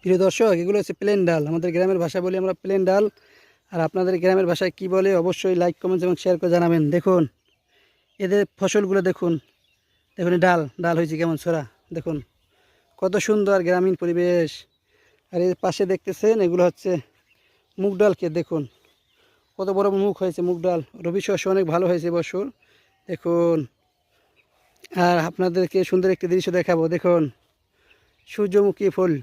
প্রিয় দর্শক, এগুলো হচ্ছে প্লেন ডাল। আমাদের গ্রামের ভাষায় বলি আমরা প্লেন ডাল। আর আপনাদের গ্রামের ভাষায় কি বলে অবশ্যই লাইক, কমেন্টস এবং শেয়ার করে জানাবেন। দেখুন এদের ফসলগুলো, দেখুন দেখুন ডাল ডাল হয়েছে কেমন ছোড়া। দেখুন কত সুন্দর গ্রামীণ পরিবেশ। আর এর পাশে দেখতেছেন এগুলো হচ্ছে মুগ ডাল ক্ষেত। দেখুন কত বড় মুখ হয়েছে মুগ ডাল। রবি শস্য অনেক ভালো হয়েছে এবছর। দেখুন আর আপনাদেরকে সুন্দর একটি দৃশ্য দেখাবো। দেখুন সূর্যমুখী ফুল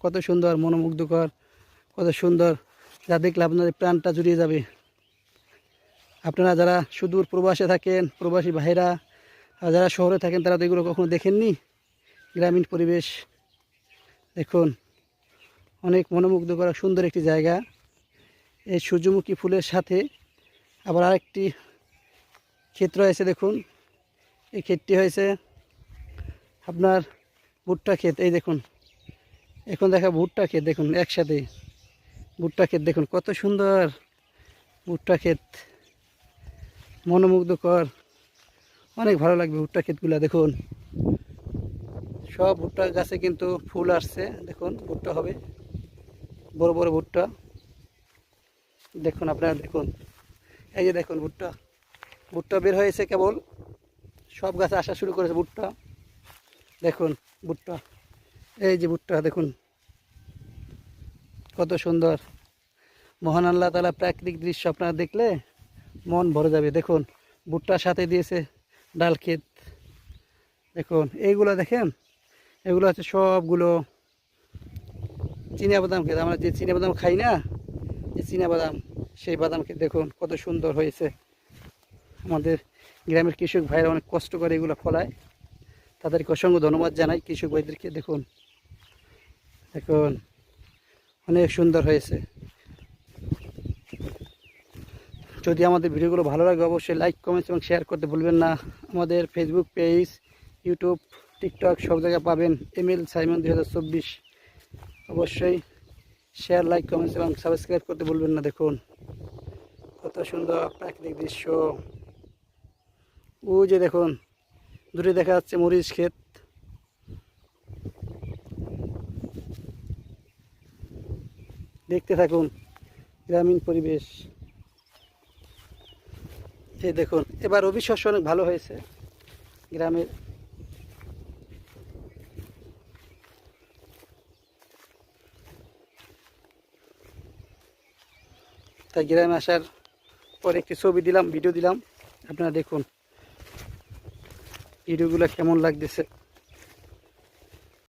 কত সুন্দর, মনোমুগ্ধকর, কত সুন্দর, যা দেখলে আপনাদের প্রাণটা জুড়িয়ে যাবে। আপনারা যারা সুদূর প্রবাসে থাকেন, প্রবাসী ভাইরা, আর যারা শহরে থাকেন, তারা তো এগুলো কখনো দেখেননি। গ্রামীণ পরিবেশ দেখুন, অনেক মনোমুগ্ধকর সুন্দর একটি জায়গা। এই সূর্যমুখী ফুলের সাথে আবার আরেকটি ক্ষেত রয়েছে। দেখুন এই ক্ষেতটি হয়েছে আপনার ভুট্টা ক্ষেত। এই দেখুন এখন দেখা ভুট্টা ক্ষেত, দেখুন একসাথে ভুট্টা ক্ষেত। দেখুন কত সুন্দর ভুট্টা ক্ষেত, মনোমুগ্ধকর, অনেক ভালো লাগবে ভুট্টা ক্ষেতগুলো। দেখুন সব ভুট্টা গাছে কিন্তু ফুল আসছে। দেখুন ভুট্টা হবে, বড় বড় ভুট্টা। দেখুন আপনারা দেখুন, এই যে দেখুন ভুট্টা ভুট্টা বের হয়েছে কেবল, সব গাছে আসা শুরু করেছে ভুট্টা। দেখুন ভুট্টা, এই যে ভুট্টা দেখুন কত সুন্দর। মহান আল্লাহ তাআলা প্রাকৃতিক দৃশ্য আপনারা দেখলে মন ভরে যাবে। দেখুন ভুট্টার সাথে দিয়েছে ডাল ক্ষেত। দেখুন এইগুলো দেখেন, এগুলো হচ্ছে সবগুলো চীনাবাদাম ক্ষেত। আমরা যে চীনাবাদাম খাই না, যে চীনাবাদাম, সেই বাদাম ক্ষেত। দেখুন কত সুন্দর হয়েছে। আমাদের গ্রামের কৃষক ভাইরা অনেক কষ্ট করে এগুলো ফলায়, তাদেরকে অসংখ্য ধন্যবাদ জানাই কৃষক ভাইদেরকে। দেখুন দেখুন অনেক সুন্দর হয়েছে। যদি আমাদের ভিডিওগুলো ভালো লাগে অবশ্যই লাইক, কমেন্টস এবং শেয়ার করতে ভুলবেন না। আমাদের ফেসবুক পেজ, ইউটিউব, টিকটক সব জায়গায় পাবেন এমএল সাইমন 2024। অবশ্যই শেয়ার, লাইক, কমেন্টস এবং সাবস্ক্রাইব করতে ভুলবেন না। দেখুন কত সুন্দর প্রাকৃতিক দৃশ্য। ওই যে দেখুন দূরে দেখা যাচ্ছে মরিচ ক্ষেত। দেখতে থাকুন গ্রামীণ পরিবেশ। এই দেখুন এবার রবি শস্য অনেক ভালো হয়েছে গ্রামের। তাই গ্রামে আসার পর একটি ছবি দিলাম, ভিডিও দিলাম। আপনারা দেখুন ভিডিওগুলো কেমন লাগতেছে।